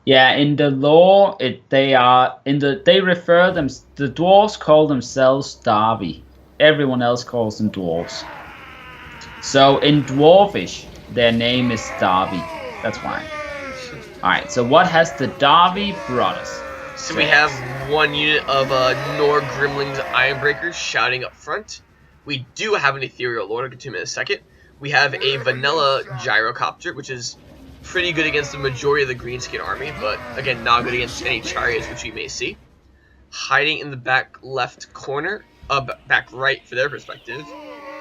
Yeah, in the lore, they refer them. The dwarves call themselves Dawi. Everyone else calls them dwarves. So in dwarvish, their name is Dawi. That's why. All right. So what has the Dawi brought us? So we have one unit of Nor Grimling's Ironbreakers shouting up front. We do have an Ethereal Lord. I'll get to him in a second. We have a Vanilla Gyrocopter, which is pretty good against the majority of the Greenskin army, but again, not good against any chariots, which we may see. Hiding in the back left corner, back right for their perspective,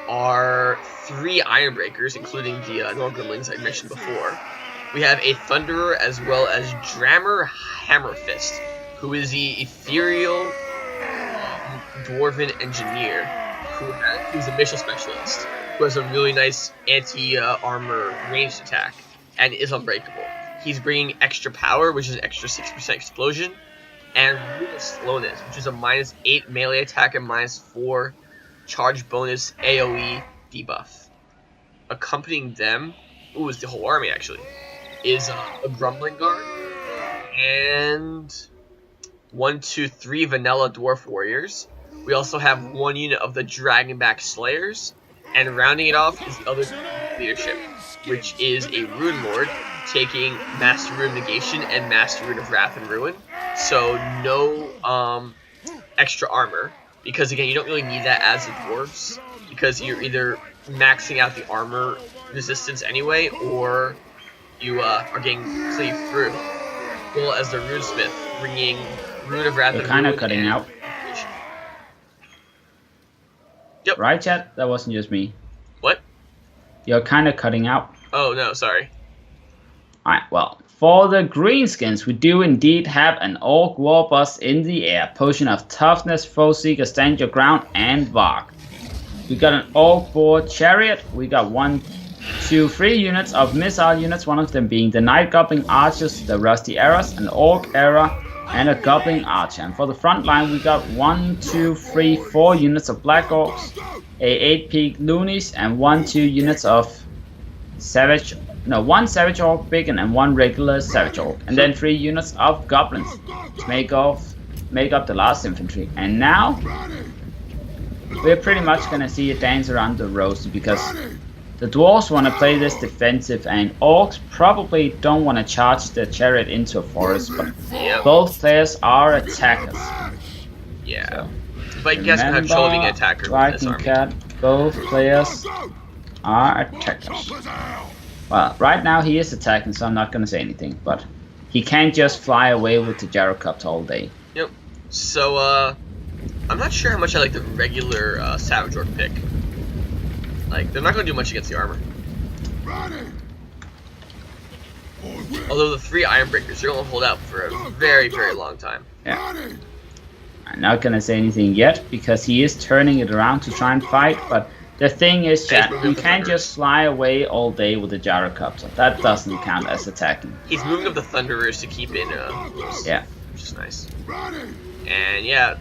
are 3 Ironbreakers, including the Nor Grimlings I mentioned before. We have a Thunderer as well as Drammer Hammerfist, who is the ethereal dwarven engineer who's a missile specialist, who has a really nice anti-armor ranged attack and is unbreakable. He's bringing extra power, which is an extra 6% explosion, and Rune Slowness, which is a -8 melee attack and -4 charge bonus AoE debuff. Accompanying them, it's the whole army actually, is a Grumbling Guard and 1, 2, 3 Vanilla Dwarf Warriors. We also have 1 unit of the Dragonback Slayers, and rounding it off is the other leadership, which is a Rune Lord taking Master Rune Negation and Master Rune of Wrath and Ruin. So no extra armor, because again, you don't really need that as the dwarves, because you're either maxing out the armor resistance anyway, or you are getting cleaved through. Well, as the Runesmith, bringing Rune of Wrath and Ruin. Kind of cutting out. Yep. Right, chat? That wasn't just me. What? You're kind of cutting out. Oh, no, sorry. Alright, well, for the Greenskins, we do indeed have an Orc War Boss in the air. Potion of Toughness, Foe Seeker, Stand Your Ground, and Varg. We got an Orc Boar Chariot. We got 1, 2, 3 units of missile units, one of them being the Night Goblin Archers, the Rusty Arrows, an Orc Arrow, and a Goblin Archer. And for the front line, we got 1, 2, 3, 4 units of Black Orcs, a 8-peak Loonies, and 1, 2 units of one Savage Orc Biggin and 1 regular Savage Orc, and then 3 units of Goblins to make up the last infantry. And now we're pretty much gonna see a dance around the rosy, because the dwarves want to play this defensive, and orcs probably don't want to charge their chariot into a forest, but both players are attackers. Yeah. So, but you guys can have trouble being an attacker with this army. Cat, both players are attackers. Well, right now he is attacking, so I'm not going to say anything, but he can't just fly away with the gyrocopter all day. Yep. So, I'm not sure how much I like the regular Savage Orc pick. Like, they're not going to do much against the armor. Although the 3 Ironbreakers, they're going to hold out for a very, very long time. Yeah. I'm not going to say anything yet, because he is turning it around to try and fight, but the thing is that you can't just fly away all day with a gyrocopter. That doesn't count as attacking. He's moving up the Thunderers to keep in yeah. Which is nice. And yeah,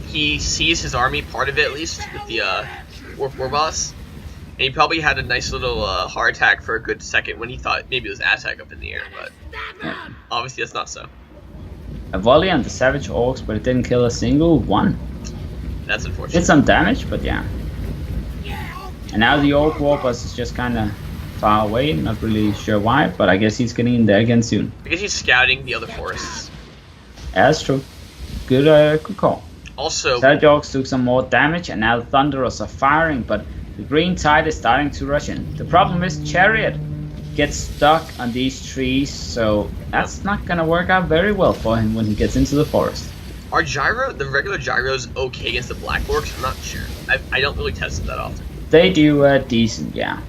he sees his army, part of it at least, with the War Boss, and he probably had a nice little heart attack for a good second when he thought maybe it was Aztec up in the air, but obviously that's not so. A volley on the Savage Orcs, but it didn't kill a single one. That's unfortunate. Did some damage, but yeah. And now the Orc War Boss is just kind of far away, not really sure why, but I guess he's getting in there again soon. Because he's scouting the other forests. Yeah, that's true. Good call. Also, Savage Orcs took some more damage, and now the Thunderers are firing, but the Green Tide is starting to rush in. The problem is Chariot gets stuck on these trees, so that's not gonna work out very well for him when he gets into the forest. Are the regular gyros okay against the Black Orcs? I'm not sure. I don't really test it that often. They do decent, yeah.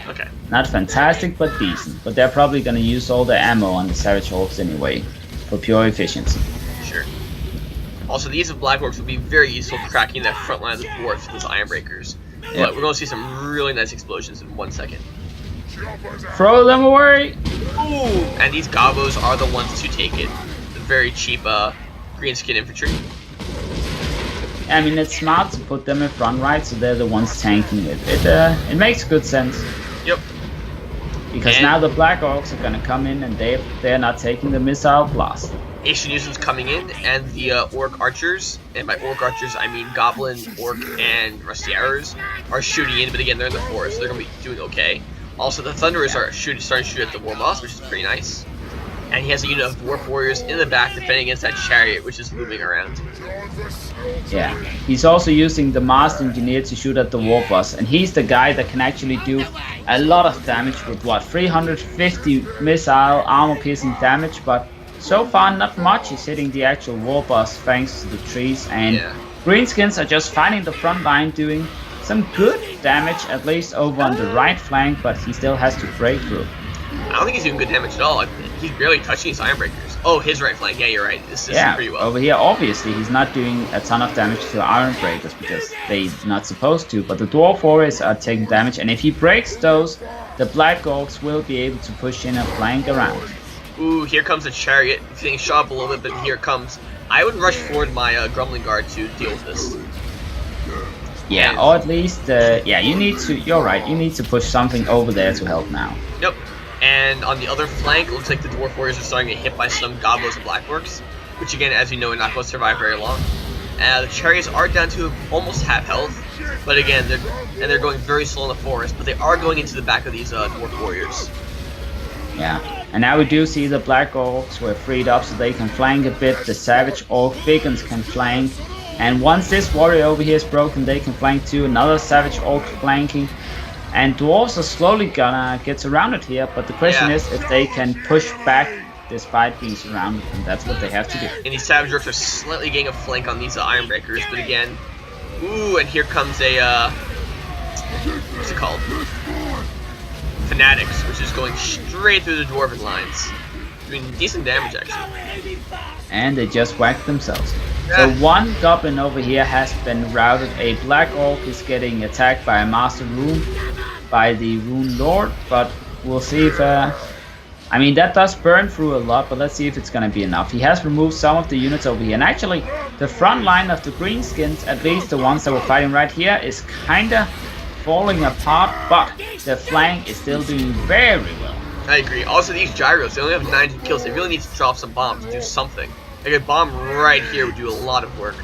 Okay. Not fantastic, but decent. But they're probably gonna use all the ammo on the Savage Orcs anyway, for pure efficiency. Sure. Also, these Black Orcs would be very useful cracking that front line of the dwarves with those Ironbreakers. But we're going to see some really nice explosions in 1 second. Throw them away! Ooh! And these Gobos are the ones to take it. The very cheap Greenskin infantry. I mean, it's smart to put them in front, right? So they're the ones tanking it. It makes good sense. Yep. Because And now the Black Orcs are gonna come in and they're not taking the missile blast. Asian Newsom's coming in, and the Orc Archers, and by Orc Archers I mean Goblin, Orc, and Rusty Arrows, are shooting in, but again, they're in the forest, so they're going to be doing okay. Also, the Thunderers are starting to shoot at the War Boss, which is pretty nice. And he has a unit of Dwarf Warriors in the back defending against that Chariot, which is looming around. Yeah, he's also using the Master Engineer to shoot at the War Boss, and he's the guy that can actually do a lot of damage with, what, 350 missile armor-piercing damage, but so far not much is hitting the actual War Boss thanks to the trees, and Greenskins are just fighting the front line, doing some good damage, at least over on the right flank, but he still has to break through. I don't think he's doing good damage at all. He's barely touching his Ironbreakers. Oh, his right flank. Yeah, you're right. This is pretty well. Over here, obviously, he's not doing a ton of damage to Ironbreakers because they're not supposed to, but the Dwarf Warriors are taking damage, and if he breaks those, the Black Orcs will be able to push in a flank around. Ooh, here comes a Chariot. He's getting shot up a little bit, but here it comes. I would rush forward my Grumbling Guard to deal with this. Yeah, or at least, you need to, you're right, you need to push something over there to help now. Yep. And on the other flank, it looks like the Dwarf Warriors are starting to get hit by some Goblins and Black Orcs, which again, as you know, are not going to survive very long. The Chariots are down to almost half health, but again, they're going very slow in the forest, but they are going into the back of these Dwarf Warriors. Yeah, and now we do see the Black Orcs were freed up so they can flank a bit, the Savage Orc Biggins can flank, and once this warrior over here is broken, they can flank too, another Savage Orc flanking. And Dwarves are slowly gonna get surrounded here, but the question is if they can push back despite being surrounded, and that's what they have to do. And these Savage Orcs are slightly getting a flank on these Ironbreakers, but again, ooh, and here comes a, what's it called? Fanatics, which is going straight through the Dwarven lines. Doing decent damage, actually. And they just whacked themselves. So one Goblin over here has been routed. A Black Orc is getting attacked by a Master Rune, by the Rune Lord, but we'll see if, I mean, that does burn through a lot, but let's see if it's gonna be enough. He has removed some of the units over here, and actually, the front line of the Greenskins, at least the ones that were fighting right here, is kinda falling apart, but the flank is still doing very well. I agree. Also, these Gyros, they only have 19 kills. They really need to drop some bombs to do something. Like a bomb right here would do a lot of work.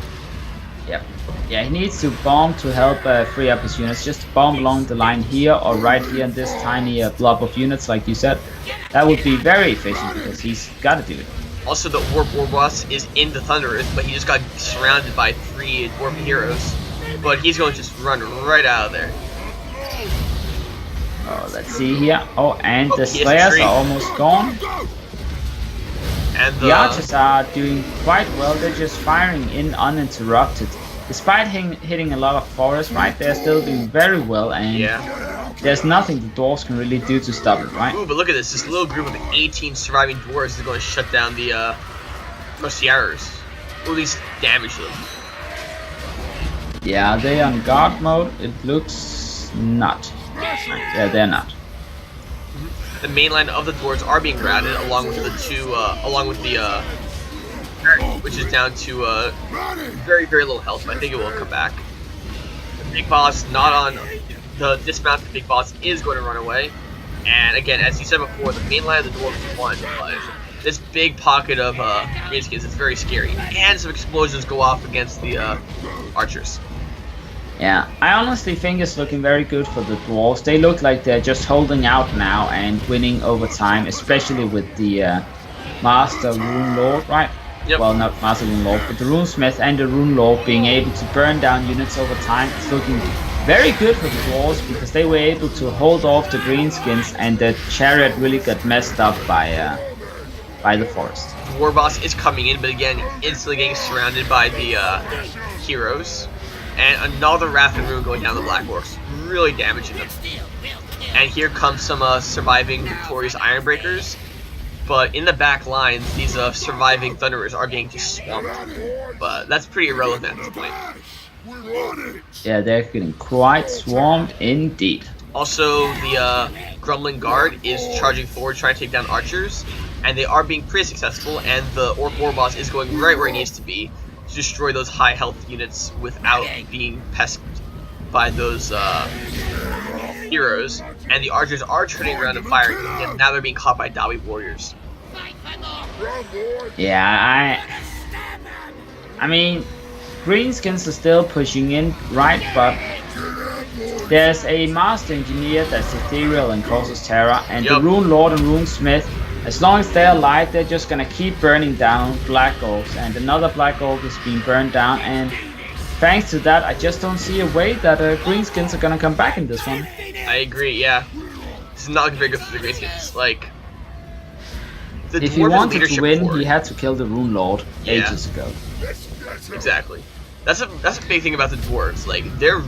Yep. Yeah, he needs to bomb to help free up his units. Just bomb along the line here or right here in this tiny blob of units, like you said. That would be very efficient because he's got to do it. Also, the War Boss is in the Thunderers, but he just got surrounded by 3 Dwarven heroes. But he's going to just run right out of there. Oh, let's see here. Oh, and the Slayers are almost gone. And the Archers are doing quite well. They're just firing in uninterrupted. Despite hitting a lot of forest, right? They're still doing very well, and there's nothing the Dwarves can really do to stop it, right? Ooh, but look at this. This little group of 18 surviving Dwarves is going to shut down the Rustierers. Or at least damage them. Yeah, they're on guard mode. It looks not. Yeah, they're not. The main line of the Dwarves are being routed, along with the which is down to very, very little health, but I think it will come back. The big boss not on the dismount. The big boss is going to run away, and again, as you said before, the main line of the Dwarves won, but this big pocket of Greenskins is very scary, and some explosions go off against the Archers. Yeah, I honestly think it's looking very good for the Dwarves. They look like they're just holding out now and winning over time, especially with the Master Rune Lord, right? Yep. Well, not Master Rune Lord, but the Rune Smith and the Rune Lord being able to burn down units over time. It's looking very good for the Dwarves because they were able to hold off the Greenskins, and the Chariot really got messed up by the forest. The War Boss is coming in, but again, instantly getting surrounded by the heroes. And another Wrath and Rune going down the Black Orcs, really damaging them. And here comes some surviving victorious Ironbreakers. But in the back lines, these surviving Thunderers are getting just swamped. But that's pretty irrelevant at this point. Yeah, they're getting quite swarmed indeed. Also, the Grumbling Guard is charging forward, trying to take down Archers. And they are being pretty successful, and the Orc War Boss is going right where he needs to be. Destroy those high health units without being pestered by those heroes. and the archers are turning around and firing, and now they're being caught by Dawi warriors. Yeah, I mean, Greenskins are still pushing in, right? But there's a Master Engineer that's ethereal and causes terror, and the Rune Lord and Rune Smith, as long as they're alive, they're just gonna keep burning down Black Orcs, and another Black Orc is being burned down, and thanks to that, I just don't see a way that Greenskins are gonna come back in this one. I agree, yeah. This is not very good for the Greenskins. Like, if he wanted to win, he had to kill the Rune Lord ages ago. Exactly. That's a big thing about the dwarves. Like, their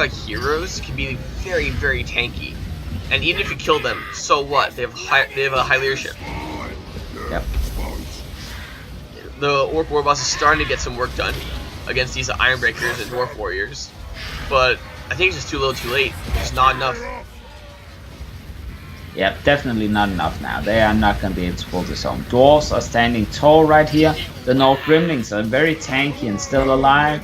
heroes can be very, very tanky, and even if you kill them, so what? They have a high leadership. Yep. The Orc War Boss is starting to get some work done against these Ironbreakers and Dwarf Warriors, but I think it's just too little, too late. It's not enough. Yep, definitely not enough now. They are not going to be able to pull this home. Dwarves are standing tall right here. The North Gremlins are very tanky and still alive.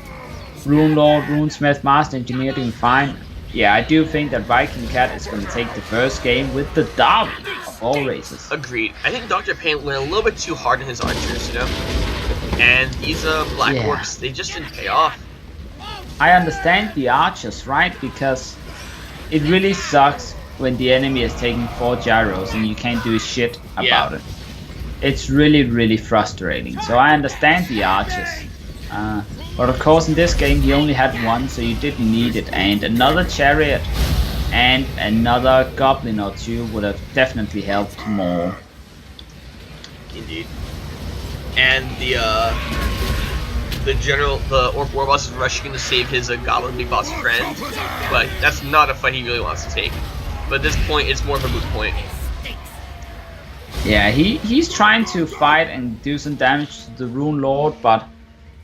Rune Lord, Rune Smith, Master Engineer doing fine. Yeah, I do think that Viking Cat is going to take the first game with the Dawi of all races. Agreed. I think Dr. Payne went a little bit too hard on his archers, you know? And these Black Orcs, they just didn't pay off. I understand the archers, right? Because it really sucks when the enemy is taking 4 gyros and you can't do shit about it. It's really, really frustrating. So I understand the archers. But of course in this game he only had 1, so you didn't need it. And another chariot and another goblin or 2 would have definitely helped more. Indeed. And the Orc War Boss is rushing to save his Goblin Big Boss friend, but that's not a fight he really wants to take. But at this point, it's more of a moot point. Yeah, he's trying to fight and do some damage to the Rune Lord, but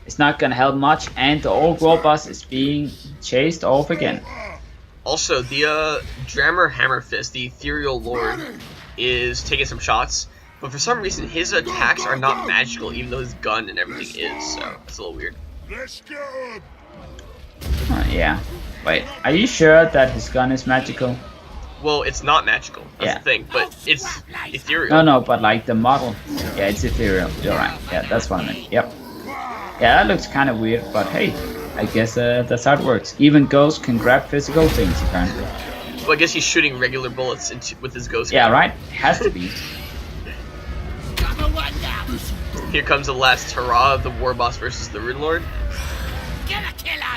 it's not gonna help much, and the Orc War Boss is being chased off again. Also, the Drammer Hammerfist, the Ethereal Lord, is taking some shots, but for some reason his attacks are not magical, even though his gun and everything is, so it's a little weird. Yeah. Wait, are you sure that his gun is magical? Well, it's not magical, that's the thing, but it's ethereal. No, but like the model. Yeah, it's ethereal, you're right. Yeah, that's what I meant, yep. Yeah, that looks kind of weird, but hey, I guess that's how it works. Even ghosts can grab physical things, apparently. Well, I guess he's shooting regular bullets with his ghost gun. Yeah, right? Has to be. Here comes the last hurrah of the War Boss versus the Rune Lord.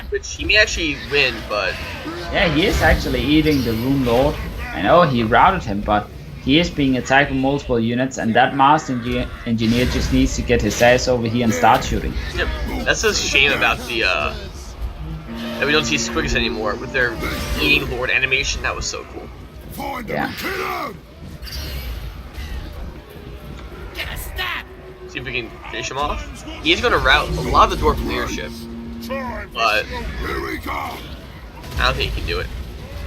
Which he may actually win, but... Yeah, he is actually eating the Rune Lord. I know he routed him, but he is being attacked with multiple units, and that Master Engineer just needs to get his ass over here and start shooting. Yep, that's a shame about the, that we don't see Squiggles anymore with their eating Lord animation. That was so cool. Yeah. See if we can finish him off. He's going to rout a lot of the Dwarf leadership, but I don't think he can do it.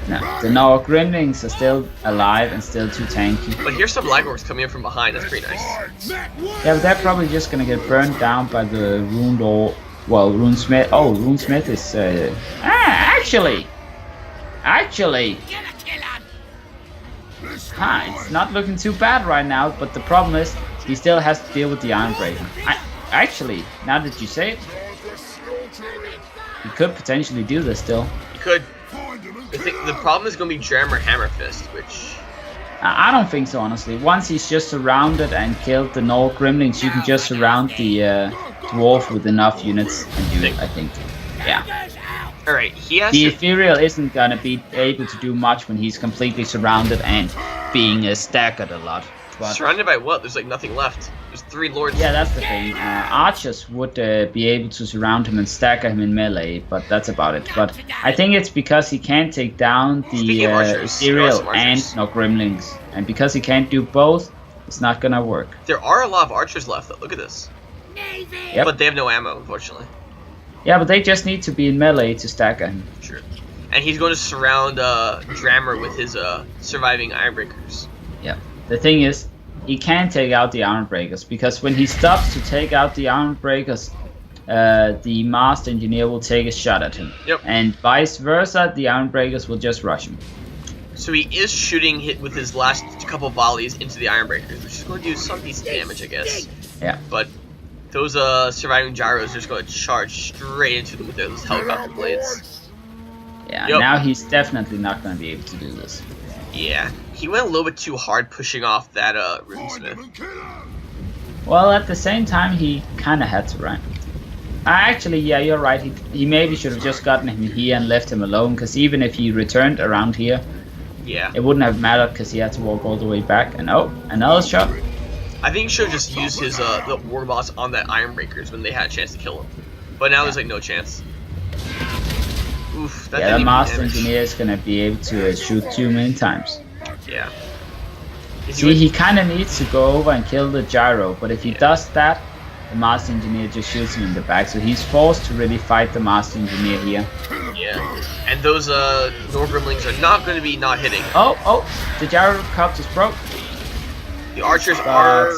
No, the North Gremlins are still alive and still too tanky. But here's some Black Orcs coming in from behind. That's pretty nice. Yeah, but they're probably just gonna get burned down by the Rune Lord. Well, Rune Smith. Oh, Rune Smith is. Actually. It's not looking too bad right now. But the problem is, he still has to deal with the Ironbreaker. Actually, now that you say it, he could potentially do this still. He could. I think the problem is going to be Drammer Hammerfist, which... I don't think so, honestly. Once he's just surrounded and killed the North Gremlins, you can just surround the Dwarf with enough units and do it, I think. Yeah. Alright, he has the Ethereal isn't going to be able to do much when he's completely surrounded and being staggered a lot. But surrounded by what? There's like nothing left. There's 3 lords. Yeah, that's the thing. Archers would be able to surround him and stagger him in melee, but that's about it. But I think it's because he can't take down the Ethereal and no Gremlins. And because he can't do both, it's not gonna work. There are a lot of archers left, though. Look at this. Yep. But they have no ammo, unfortunately. Yeah, but they just need to be in melee to stagger him. Sure. And he's going to surround Drammer with his surviving Ironbreakers. Yeah. The thing is, he can't take out the Ironbreakers, because when he stops to take out the Ironbreakers, the Master Engineer will take a shot at him. Yep. And vice versa, the Ironbreakers will just rush him. So he is shooting hit with his last couple volleys into the Iron Breakers, which is going to do some decent damage, I guess. Yeah. But those surviving gyros are just going to charge straight into them with those helicopter blades. Yeah, now he's definitely not going to be able to do this. Yeah, he went a little bit too hard pushing off that Runesmith. Well, at the same time, he kind of had to, right? Actually, yeah, you're right. He maybe should have just gotten him here and left him alone, because even if he returned around here, yeah, it wouldn't have mattered because he had to walk all the way back. And oh, another shot. I think he should have just used his the War Boss on that Iron Breakers when they had a chance to kill him. But now there's like no chance. Oof, that the Master Engineer is going to be able to shoot too many times. Yeah. See, he kind of needs to go over and kill the gyro, but if he does that, the Master Engineer just shoots him in the back, so he's forced to really fight the Master Engineer here. Yeah, and those Norgrimlings are not going to be not hitting. Oh, the gyrocopters broke. The archers are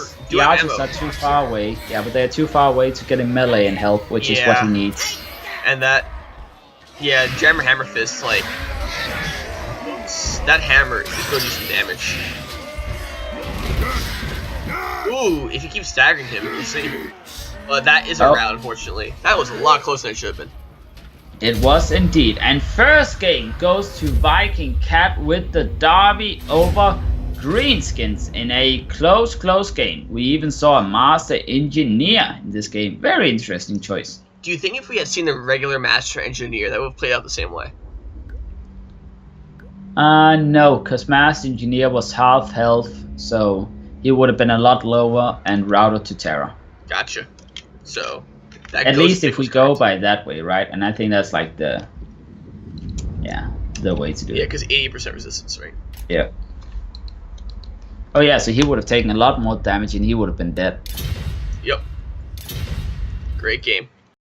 too far away. Yeah, but they're too far away to get him melee and help, which is what he needs. And that, Jammer Hammer Fist, like, that hammer is going to do some damage. Ooh, if you keep staggering him, we'll see. But that is a round, unfortunately. That was a lot closer than it should have been. It was indeed. And first game goes to Viking Cat with the Dawi over Greenskins in a close game. We even saw a Master Engineer in this game. Very interesting choice. Do you think if we had seen the regular Master Engineer, that would have played out the same way? No, because Master Engineer was half health, so he would have been a lot lower and routed to Terra. Gotcha. So, that at least if we go by that way, right? And I think that's like the way to do it. Yeah, because 80% resistance, right? Yeah. Oh yeah, so he would have taken a lot more damage and he would have been dead. Yep. Great game.